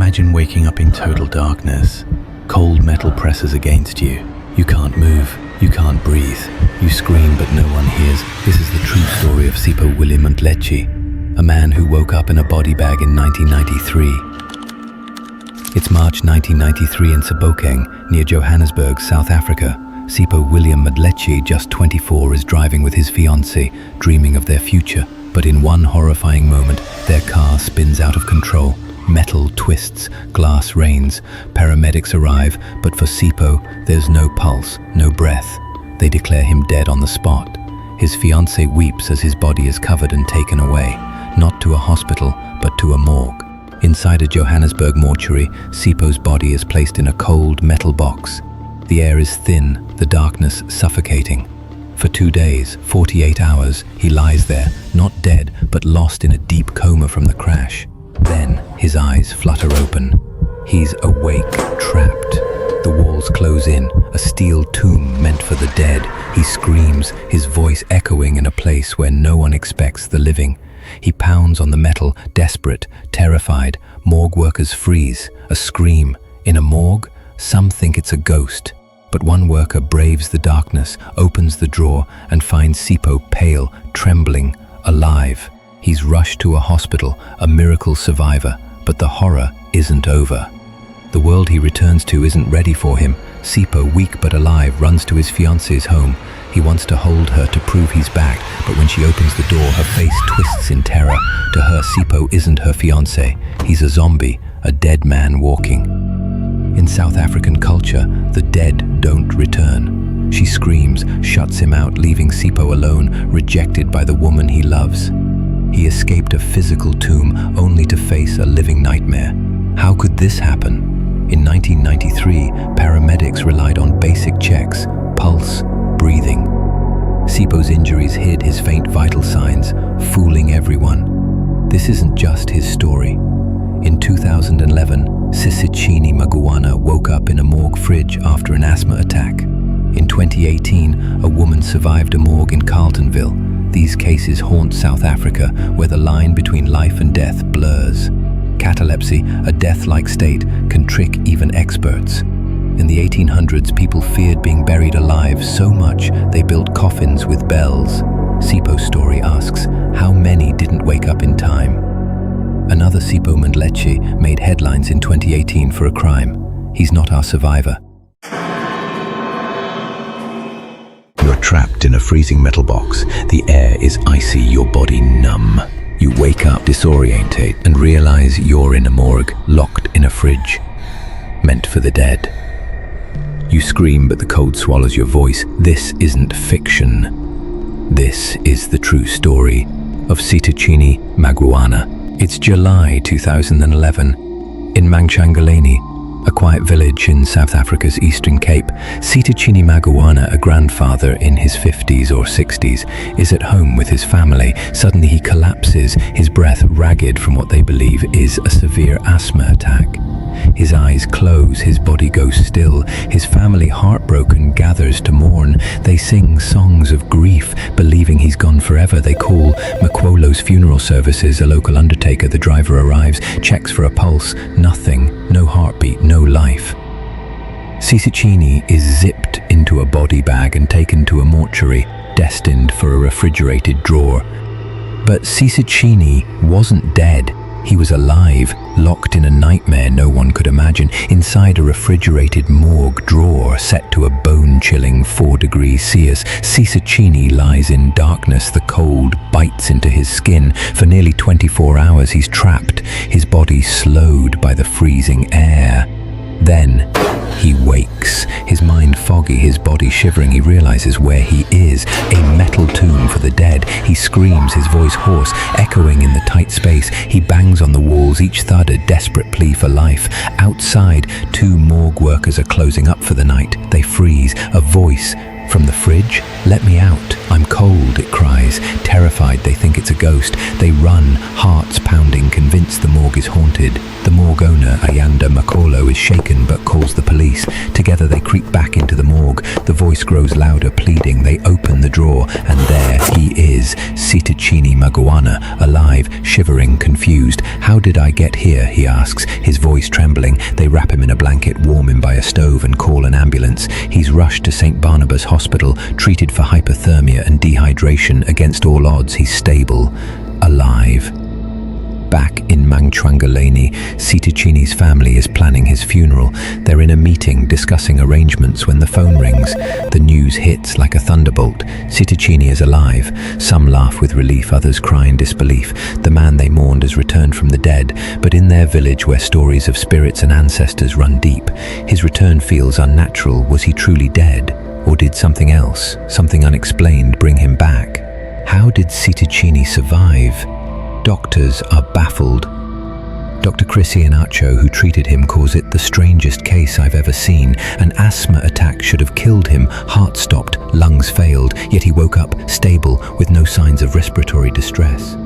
Imagine waking up in total darkness. Cold metal presses against you. You can't move. You can't breathe. You scream, but no one hears. This is the true story of Sipho William Mdletshe, a man who woke up in a body bag in 1993. It's March 1993 in Sebokeng, near Johannesburg, South Africa. Sipho William Mdletshe, just 24, is driving with his fiancée, dreaming of their future. But in one horrifying moment, their car spins out of control. Metal twists, glass rains. Paramedics arrive, but for Sipho, there's no pulse, no breath. They declare him dead on the spot. His fiancée weeps as his body is covered and taken away, not to a hospital, but to a morgue. Inside a Johannesburg mortuary, Sipho's body is placed in a cold metal box. The air is thin, the darkness suffocating. For 2 days, 48 hours, he lies there, not dead, but lost in a deep coma from the crash. Then his eyes flutter open. He's awake, trapped. The walls close in, a steel tomb meant for the dead. He screams, his voice echoing in a place where no one expects the living. He pounds on the metal, desperate, terrified. Morgue workers freeze, a scream. In a morgue, some think it's a ghost. But one worker braves the darkness, opens the drawer, and finds Sipho pale, trembling, alive. He's rushed to a hospital, a miracle survivor, but the horror isn't over. The world he returns to isn't ready for him. Sipho, weak but alive, runs to his fiancée's home. He wants to hold her to prove he's back, but when she opens the door, her face twists in terror. To her, Sipho isn't her fiancé. He's a zombie, a dead man walking. In South African culture, the dead don't return. She screams, shuts him out, leaving Sipho alone, rejected by the woman he loves. He escaped a physical tomb only to face a living nightmare. How could this happen? In 1993, paramedics relied on basic checks, pulse, breathing. Sipho's injuries hid his faint vital signs, fooling everyone. This isn't just his story. In 2011, Sisicini Maguana woke up in a morgue fridge after an asthma attack. In 2018, a woman survived a morgue in Carltonville. These cases haunt South Africa, where the line between life and death blurs. Catalepsy, a death-like state, can trick even experts. In the 1800s, people feared being buried alive so much they built coffins with bells. Sipho's story asks, how many didn't wake up in time? Another Sipho Mdletshe made headlines in 2018 for a crime. He's not our survivor. You're trapped in a freezing metal box. The air is icy, your body numb. You wake up disoriented and realize you're in a morgue, locked in a fridge, meant for the dead. You scream, but the cold swallows your voice. This isn't fiction. This is the true story of Sisicini Maguana. It's July 2011. In Mangshangaleni, a quiet village in South Africa's Eastern Cape, Sisicini Maguana, a grandfather in his 50s or 60s, is at home with his family. Suddenly he collapses, his breath ragged from what they believe is a severe asthma attack. His eyes close, his body goes still. His family, heartbroken, gathers to mourn. They sing songs of grief, believing he's gone forever. They call Makwolo's funeral services. A local undertaker, the driver arrives, checks for a pulse. Nothing, no heartbeat, no life. Sisicini is zipped into a body bag and taken to a mortuary, destined for a refrigerated drawer. But Sisicini wasn't dead. He was alive, locked in a nightmare no one could imagine, inside a refrigerated morgue drawer set to a bone-chilling 4 degrees Celsius. Sisicini lies in darkness. The cold bites into his skin. For nearly 24 hours he's trapped, his body slowed by the freezing air. Then he wakes, his mind foggy, his body shivering. He realizes where he is, a metal tomb for the dead. He screams, his voice hoarse, echoing in the tight space. He bangs on the walls, each thud a desperate plea for life. Outside, 2 morgue workers are closing up for the night. They freeze, a voice From the fridge? "Let me out. I'm cold," it cries. Terrified, they think it's a ghost. They run, hearts pounding, convinced the morgue is haunted. The morgue owner, Ayanda Makolo, is shaken but calls the police. Together they creep back into the morgue. The voice grows louder, pleading. They open the drawer, and there he is, Sitachini Maguana, alive, shivering, confused. "How did I get here?" he asks, his voice trembling. They wrap him in a blanket, warm him by a stove, and call an ambulance. He's rushed to St. Barnabas Hospital, treated for hypothermia and dehydration. Against all odds, he's stable, alive. Back in Mangchuangaleni, Sitachini's family is planning his funeral. They're in a meeting discussing arrangements when the phone rings. The news hits like a thunderbolt. Sitachini is alive. Some laugh with relief, others cry in disbelief. The man they mourned has returned from the dead, but in their village where stories of spirits and ancestors run deep, his return feels unnatural. Was he truly dead? Or did something else, something unexplained, bring him back? How did Sitachini survive? Doctors are baffled. Dr. Chrissy Inacho, who treated him, calls it the strangest case I've ever seen. An asthma attack should have killed him. Heart stopped, lungs failed, yet he woke up stable with no signs of respiratory distress.